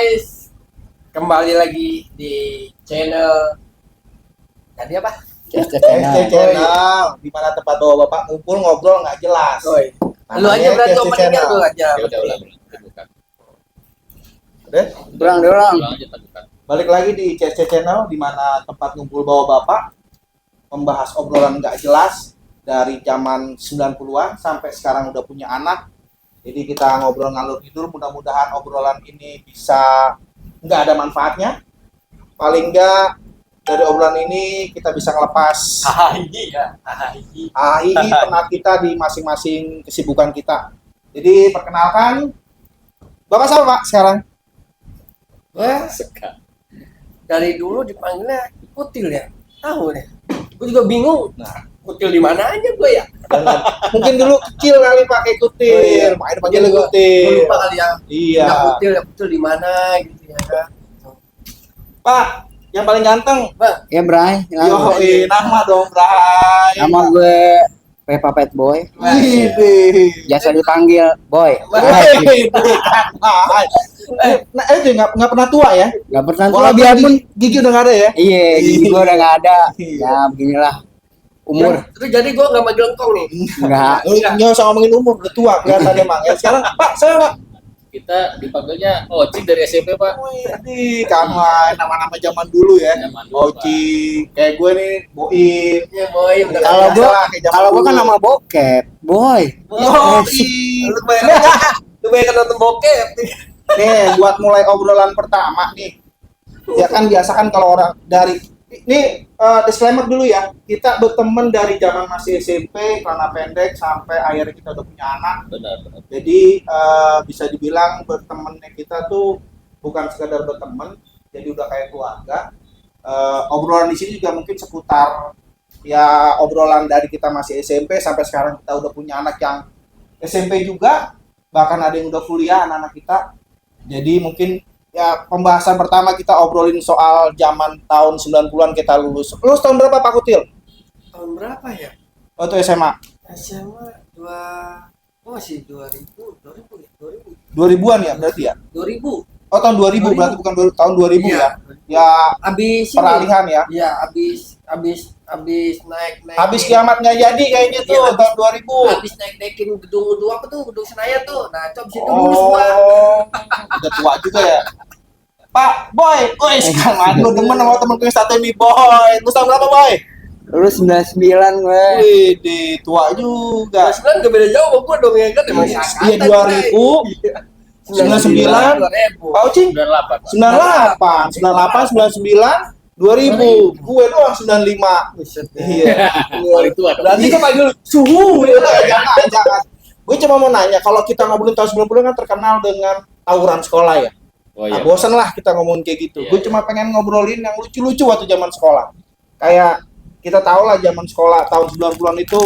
guys, kembali lagi di channel tadi apa? SC Channel, di mana tempat bapak ngumpul ngobrol nggak jelas. Lu aja berarti openingnya lu aja. Udah? Ulang. Balik lagi di CC Channel, di mana tempat ngumpul bapak membahas obrolan nggak jelas dari zaman 90-an sampai sekarang udah punya anak. Jadi kita ngobrol ngalur tidur, mudah-mudahan obrolan ini bisa nggak ada manfaatnya. Paling nggak dari obrolan ini kita bisa ngelepas penat kita di masing-masing kesibukan kita. Jadi perkenalkan, Bapak siapa Pak sekarang? Wah, dari dulu dipanggilnya Kutil ya, tahu deh. Gue juga bingung. Nah, Kutil di mana aja gue ya? Mungkin dulu kecil kali pakai kutil, makanya dipanggil kutil. Gue lupa kali ya. Iya. Kutil di mana gitu ya kan. Pak, yang paling ganteng. Bang, Ya Bray, Nama dong, Bray. nama gue Peppa Pet Boy. Widih. Biasa dipanggil Boy. Itu nggak pernah tua ya? Gak pernah tua Walaupun biarpun. gigi udah nggak ada ya? Iya, gigi gue udah gak ada. Iya. Ya beginilah umur. terus jadi gue nggak manggil engkong nih. Enggak. Nggak usah ngomongin umur, udah tua kelihatan emang. Ya sekarang, Pak, saya Pak. Kita dipanggilnya Oci dari SMP, Pak. Widih, kamu nama-nama zaman dulu ya. Zaman dulu, Oci, kayak gue nih, Boim. Ya boy, bener. Kalau gue, Biasa lah, kayak zaman kalau gue dulu. kan nama Bokep, Boy. Lu bayangkan nonton bokep. Nih, buat mulai obrolan pertama nih. Ya kan biasa kan kalau orang dari ini disclaimer dulu ya. Kita berteman dari zaman masih SMP, celana pendek sampai akhirnya kita udah punya anak. Benar. Jadi bisa dibilang bertemannya kita tuh bukan sekedar berteman, jadi udah kayak keluarga. Obrolan di sini juga mungkin seputar ya obrolan dari kita masih SMP sampai sekarang kita udah punya anak yang SMP juga, bahkan ada yang udah kuliah anak-anak kita. Jadi mungkin ya pembahasan pertama kita obrolin soal zaman tahun 90-an kita lulus. Lulus tahun berapa Pak Kutil? Tahun berapa ya? Waktu SMA. SMA masih 2000 ya? 2000-an ya berarti ya? 2000. Oh tahun 2000 berarti bukan tahun 2000 Iya. ya? Ya Abis peralihan ya? Iya, abis naik. Habis kiamat nggak jadi kayaknya tuh Iya, tahun 2000. Abis naik-naikin gedung apa tuh? Gedung Senayan tuh. Nah, coba situ lulus gua. Udah tua juga ya. Pak, Boy, sekarang aduh demen sama temen gue yang satu nih Boy. Lu tahun berapa Boy? Lu 99 gue. Wih, tua juga. Sebenarnya gak beda jauh sama gua dong ya kan. Emang Iya 2000, 99, 2000. Pak Ucing 98. 98, 99, 2000. Gue doang 95. Iya. Paling tua dong. Berarti kan panggil suhu ya. Jangan. Gue cuma mau nanya, kalau kita ngobrolin tahun 90 kan terkenal dengan tawuran sekolah ya. Oh Nah, iya. bosan lah kita ngomongin kayak gitu. Iya, Gue iya. cuma pengen ngobrolin yang lucu-lucu waktu zaman sekolah. Kayak kita tahu lah zaman sekolah tahun 90-an itu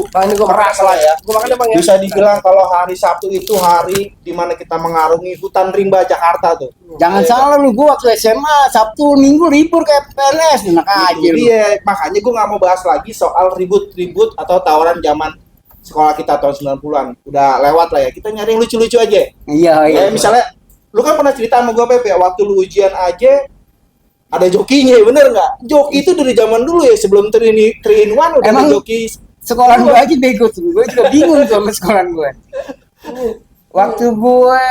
keras lah ya. Gua makan emang ya. Bisa dibilang kalau hari Sabtu itu hari di mana kita mengarungi hutan rimba Jakarta tuh. Jangan salah lu, gue waktu SMA Sabtu Minggu libur kayak PNS, enak aja Itu lu. dia, makanya gue nggak mau bahas lagi soal ribut-ribut atau tawuran zaman sekolah kita tahun 90-an. Udah lewat lah ya. Kita nyari yang lucu-lucu aja. Iya. Kayak misalnya lu kan pernah cerita sama gue Pepe, waktu lu ujian aja ada jokinya, bener nggak? Joki itu dari zaman dulu ya, sebelum 3-in-1 udah Emang ada joki. Sekolah gue aja bego tuh, gue juga bingung tuh sama sekolah gue. Waktu gue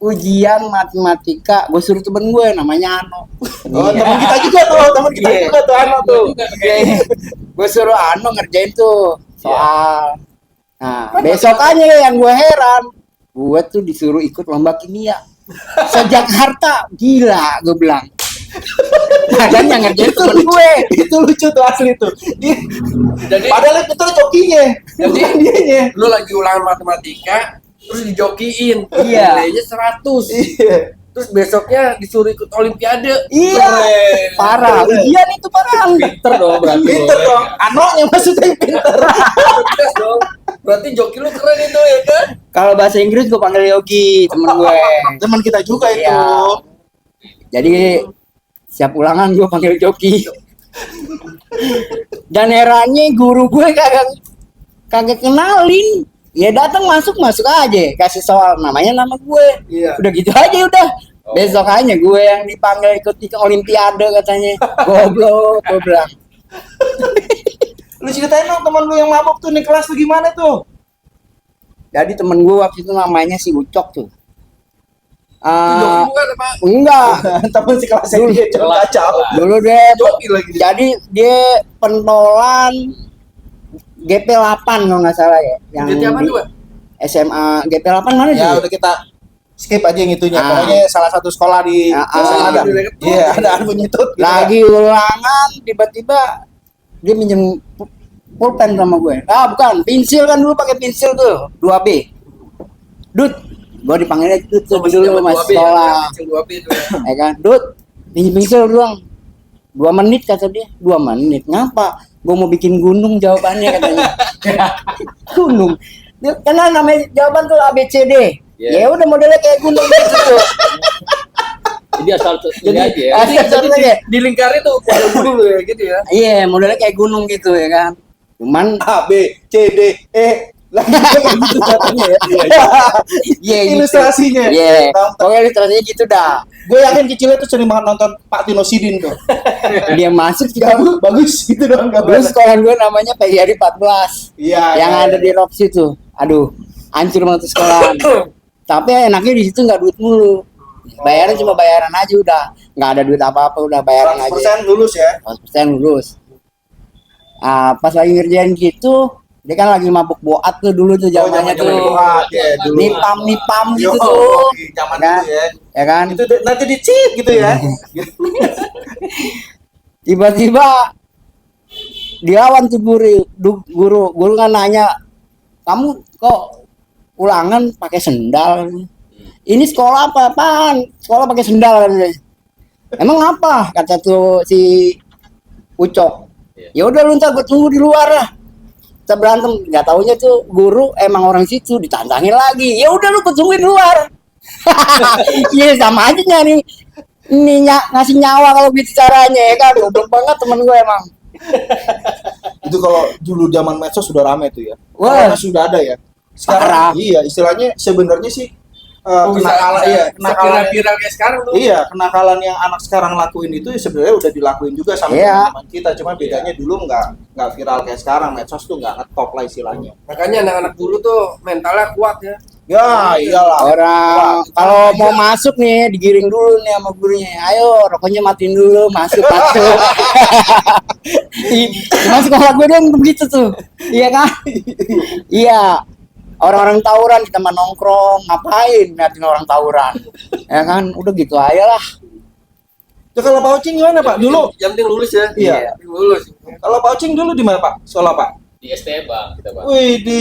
ujian matematika, gue suruh temen gue namanya Ano. Oh, teman kita juga tuh, teman kita Iya. juga tuh Ano tuh. Gue suruh Ano ngerjain tuh soal. Nah, besokannya yang gue heran, gue tuh disuruh ikut lomba kimia. Se-Jakarta, gila gue bilang. Padahal yang ngerjain temen gue. Itu lucu tuh asli tuh. Jadi Padahal itu jokinya, bukan dianya. lu lagi ulangan matematika terus dijokiin. Iya. Nilainya 100. Iya. Terus besoknya disuruh ikut olimpiade. Iya, Keren. parah. Ujian itu parah. Pinter dong berarti. Pinter dong. Anonya maksudnya pinter. Sukses dong. Berarti joki lu keren itu ya kan? Kalau bahasa Inggris gue panggil Yogi, temen gue. Teman kita juga itu. Iya. Jadi siap ulangan gue panggil Joki. Dan herannya guru gue kagak kenalin. Ya datang masuk aja, kasih soal namanya nama gue. Iya. Udah gitu aja udah. Besokannya gue yang dipanggil ikut olimpiade katanya. Goblok, gue bilang. Lu ceritain dong teman lu yang mabok tuh nih kelas tuh gimana tuh? Jadi temen gue waktu itu namanya si Ucok tuh. Joki bukan apa? Enggak, Temen si kelasnya dia coba kacau. dulu dia Joki lagi. jadi dia pentolan GP8 kalau nggak salah ya. Yang Jadi apa di tuh, Pak? SMA GP8 mana Ya tuh? udah kita skip aja yang itunya. Ah. Pokoknya salah satu sekolah di Ah, ada. Iya, ada bunyi tut. Gitu. Lagi ulangan tiba-tiba dia minjem pulpen sama gue. Ah bukan, pensil kan dulu pakai pensil tuh 2B. Dut, gue dipanggilnya Dut tuh dulu mas sekolah. Kecil 2B itu ya. Ya kan, Dut, pinjem pensil doang. 2 menit kata dia. 2 menit, ngapa? Gue mau bikin gunung jawabannya katanya. Gunung. Dia, karena namanya jawaban tuh ABCD. Iya. Ya udah modelnya kayak gunung gitu tuh. Jadi asal ini aja ya. Asal Jadi aja. di lingkar itu pada dulu ya gitu ya. Iya, modelnya kayak gunung gitu ya kan. Cuman A B C D E lagi kayak gitu katanya ya. iya gitu. Ilustrasinya. Iya. Pokoknya ilustrasinya gitu dah. Gue yakin kecilnya tuh sering banget nonton Pak Tino Sidin tuh. Dia masuk Ya, bagus gitu dong Terus gambarnya. sekolah gue namanya PGRI 14 Iya. yang iya, ada iya. di Roxy tuh. Aduh, hancur banget tuh sekolah. Tapi enaknya di situ nggak duit mulu. Bayaran cuma bayaran aja udah. Nggak ada duit apa-apa, udah bayaran 100% aja. lulus ya. 100% lulus. Pas lagi ngerjain gitu, dia kan lagi mabuk boat tuh dulu tuh zamannya zaman-zaman tuh. boat, ya, dulu. Nipam Yo, gitu tuh. zaman Kan? itu ya. Ya kan? Itu nanti dicip gitu ya. Tiba-tiba dilawan tuh guru kan nanya, kamu kok ulangan pakai sendal? Ini sekolah apaan? Sekolah pakai sendal kan? Emang apa? Kata tuh si Ucok. Ya udah lu ntar gue tunggu di luar lah. Kita berantem, nggak taunya tuh guru emang orang situ, ditantangin lagi. Ya udah lu tungguin di luar. Iya sama aja nyari ini ngasih nyawa kalau gitu caranya ya kan. Goblok banget temen gue emang. Itu kalau dulu zaman medsos sudah rame tuh ya. Wah. Karena sudah ada ya. Parah. Sekarang iya, istilahnya sebenarnya sih kenakalan iya, kenakalan viral kayak sekarang tuh. iya, kenakalan yang anak sekarang lakuin itu ya sebenarnya udah dilakuin juga sama Iya. teman-teman kita, cuma bedanya dulu nggak viral kayak sekarang, medsos tuh nggak ngetop lah istilahnya. Makanya anak-anak dulu tuh mentalnya kuat ya. Ya iyalah. Orang Wah, kalau aja. mau masuk nih digiring dulu nih sama gurunya. Ayo rokoknya matiin dulu, masuk. Cuma sekolah gue dong begitu tuh. Iya kan? Iya. Orang-orang tawuran kita mah nongkrong, ngapain ngeliatin orang tawuran? Ya kan, udah gitu aja lah. Tuh kalau Pak Ocing gimana Pak? Dulu yang penting lulus ya. Iya. Yang penting lulus. kalau Pak Ocing dulu di mana Pak? Sekolah Pak? Di ST Bang kita Bang. Wih di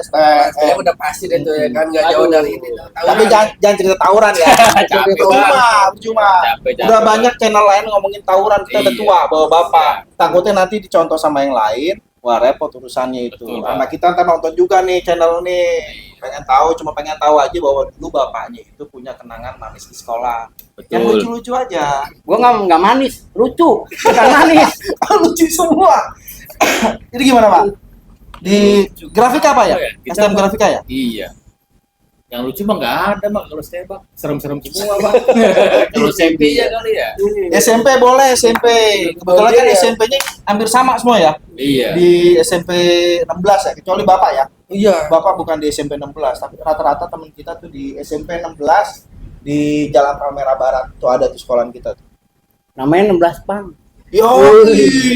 Saya udah pasti deh tuh ya kan nggak jauh dari ini. Tapi jangan cerita tawuran ya. Capek Percuma. Capek, Udah Bang. banyak channel lain ngomongin tawuran, kita udah Iya. tua, bawa bapak. Takutnya nanti dicontoh sama yang lain, wah repot urusannya itu. Betul, Bang. Anak kita ntar nonton juga nih channel nih. Pengen tahu aja bahwa dulu bapaknya itu punya kenangan manis di sekolah. Yang Betul. lucu-lucu aja. Gua nggak manis, lucu, bukan manis. Lucu semua. Jadi gimana Pak? Di grafika apa ya? Oh, ya, kita- STM grafika ya? Iya. Yang lucu mah nggak ada Bang kalau ST Bang. Serem-serem semua Bang. Kalau SMP ya kali ya. SMP boleh SMP. Kebetulan kan SMP-nya hampir sama semua ya. Iya. Di SMP 16 ya, kecuali Bapak ya. Iya. Bapak bukan di SMP 16, tapi rata-rata teman kita tuh di SMP 16 di Jalan Palmera Barat. Tuh ada tuh sekolahan kita tuh. Namanya 16 pang. Yo,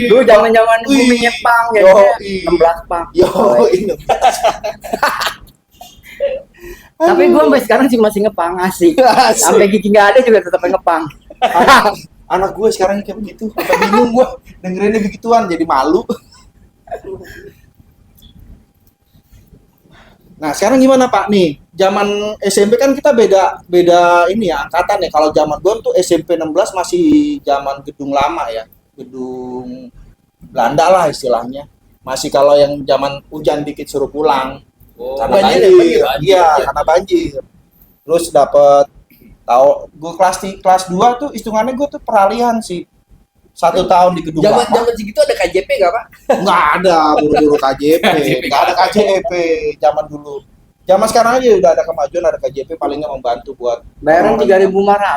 Dulu zaman-zaman boomingnya pang ya. Yoi. 16 pang. Yo, ini. Tapi gua sampai sekarang sih masih ngepang asik. Sampai gigi nggak ada juga tetap ngepang. Anak gue sekarang kayak begitu, sampai bingung gue dengerinnya begituan, jadi malu. Nah, sekarang gimana Pak nih? Zaman SMP kan kita beda ini ya, angkatan ya. Kalau zaman gue tuh SMP 16 masih zaman gedung lama ya. Gedung Belanda lah istilahnya. Masih kalau yang zaman hujan dikit suruh pulang. Oh, Karena banjir banjir. ya, Iya, karena banjir. Terus dapat tahu gue kelas 2 tuh hitungannya gue tuh peralihan sih. 1 tahun di gedung lama. Zaman segitu ada KJP nggak Pak? Nggak ada buru-buru KJP, nggak ada KJP zaman dulu. Zaman sekarang aja udah ada kemajuan, ada KJP paling nggak membantu buat Bayaran orang-orang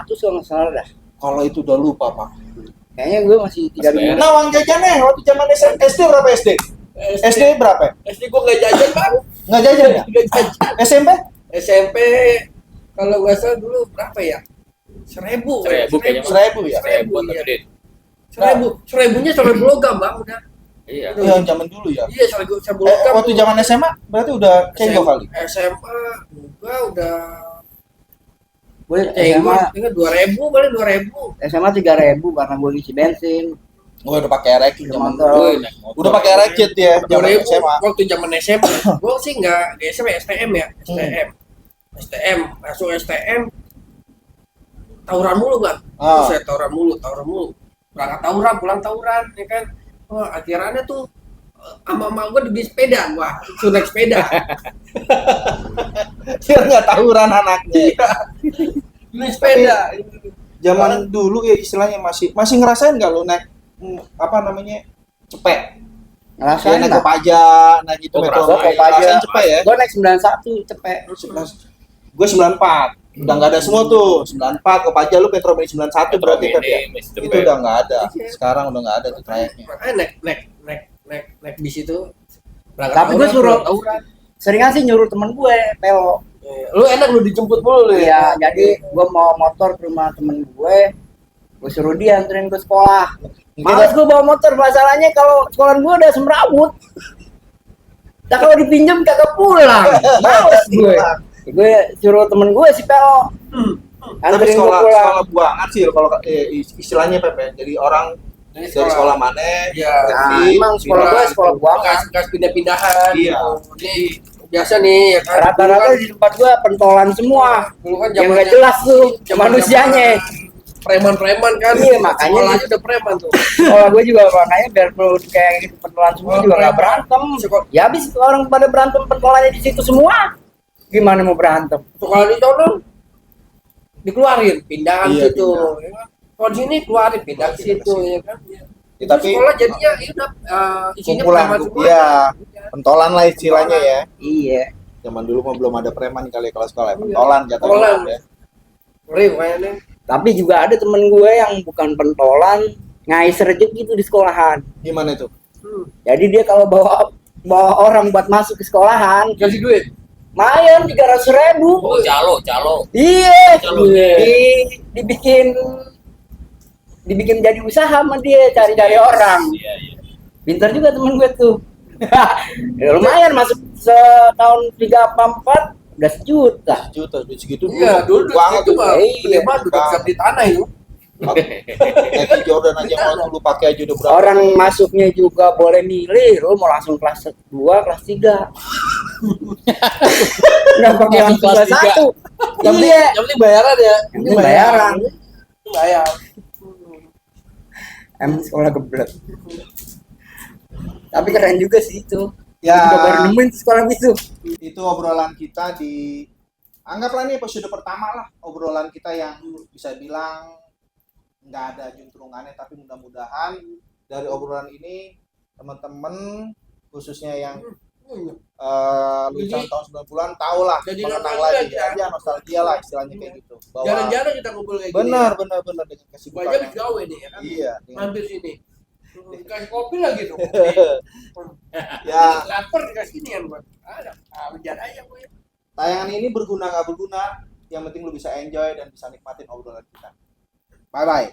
3.500 kalau nggak salah dah. Kalau itu udah lupa pak. Kayaknya gue masih 3.500. Nah uang jajannya waktu zaman SD berapa SD? SD berapa? SD gua nggak jajan bang. Nggak jajan ya? Nggak jajan. SMP? SMP kalau nggak salah dulu berapa ya? 1.000. Kayaknya. 1.000 ya? 1.000 Buat ya. gede. 1.000-nya 1.000 logam bang udah. Iya. Itu yang zaman dulu ya. Iya 1.000 logam. Waktu zaman SMA berarti udah cenggo kali. SMA gua udah Gue cenggo. SMA Ini 2.000 paling 2.000. SMA 3.000 karena gue isi bensin. Gua udah pakai racket zaman Motor. dulu. Woi, naik motor. Udah pakai racket ya zaman 2.000 SMA. waktu zaman SMA. Gua sih nggak di SMA STM ya, STM masuk STM tawuran mulu bang. Ah. Saya tawuran mulu. Berangkat tawuran, pulang tawuran, ya kan. Wah, akhirannya tuh sama emak gua dibeli sepeda, wah, suruh naik sepeda. Biar nggak tawuran anaknya. Beli sepeda. Zaman dulu ya istilahnya masih ngerasain nggak lo naik apa namanya cepet? Ya, Ngerasain naik lah. Kopaja, naik itu Oh, metro. ngerasain. Kopaja. Ngerasain cepet ya? Gue naik 91 cepet. Gue 94. Udah nggak ada semua tuh. 94 Kopaja lu Metro Mini 91 berarti kan ya? Itu udah nggak ada. Sekarang udah nggak ada tuh trayeknya. Makanya naik bis itu. berangkat Tapi gue tawuran, suruh pulang tawuran. seringan sih nyuruh temen gue, Peo. Lu enak lu dijemput mulu lu Iya, jadi gue mau motor ke rumah temen gue suruh dia anterin ke sekolah. Males gue bawa motor, masalahnya kalau sekolah gue udah semrawut. Nah kalau dipinjam kagak pulang, males gue. Gue suruh temen gue si Peo Tapi anterin gue sekolah pulang. buangan sih kalau istilahnya Pepe. Jadi orang dari sekolah mana? Iya. Nah, emang sekolah gue sekolah buangan. bekas pindah-pindahan. Iya. Ini biasa nih ya kan. Rata-rata di tempat gue pentolan semua. Dulu kan Yang zamannya- nggak jelas tuh zaman-zaman manusianya. Preman-preman kan. Iya, makanya sekolahnya gitu. udah preman tuh. Sekolah gue juga makanya biar perlu kayak gitu pentolan semua juga nggak berantem. Ya habis orang pada berantem pentolannya di situ semua. Gimana mau berantem? Sekolah di sono dikeluarin, pindahan Iya, situ. pindah. Ya kan? Kalau di sini keluarin pindah ke situ ya kan. Ya, Itu tapi sekolah jadinya ya udah isinya kumpulan preman semua. iya, pentolan lah istilahnya ya. Iya. Zaman dulu mah belum ada preman kali kalau sekolah. Pentolan jatuhnya Pentolan. ya. Ngeri kayaknya. Tapi juga ada temen gue yang bukan pentolan ngais rezeki gitu di sekolahan. Gimana itu? Jadi dia kalau bawa orang buat masuk ke sekolahan, Kasih duit. mayan 300.000. Oh, calo. Iya, Calo. dibikin jadi usaha sama dia, cari-cari orang. Iya. Pintar juga temen gue tuh. Ya, lumayan masuk setahun 3 apa 4 udah sejuta. Juta duit segitu Iya, dulu banget itu tuh. mah Iya, gede banget udah bisa beli tanah itu. Nike Jordan aja mau lu pakai aja udah berapa? Orang masuknya juga boleh milih, lu mau langsung kelas 2, kelas 3. Nggak pakai langsung kelas 1. Iya, Yang penting bayaran ya. yang penting bayaran. Bayar. Emang sekolah geblek. Tapi keren juga sih itu. Ya. Juga baru nemuin tuh sekolah itu. Itu obrolan kita di anggaplah ini episode pertama lah, obrolan kita yang bisa bilang nggak ada juntrungannya, tapi mudah-mudahan dari obrolan ini teman-teman khususnya yang lulusan Jadi- tahun 90-an tahu lah, jadi mengenang nostalgia lagi ya. ya, nostalgia lah istilahnya kayak gitu. Bahwa Jarang-jarang kita ngumpul kayak gini. benar dengan Gua aja kesibukan. habis gawe nih ya kan. Iya. dengan- Mampir sini. Kasih kopi lagi dong. Ya, Lapar dikasih ini kan, Bang. Ada. Hujan aja gue. tayangan ini berguna nggak berguna, yang penting lu bisa enjoy dan bisa nikmatin obrolan kita. Bye bye.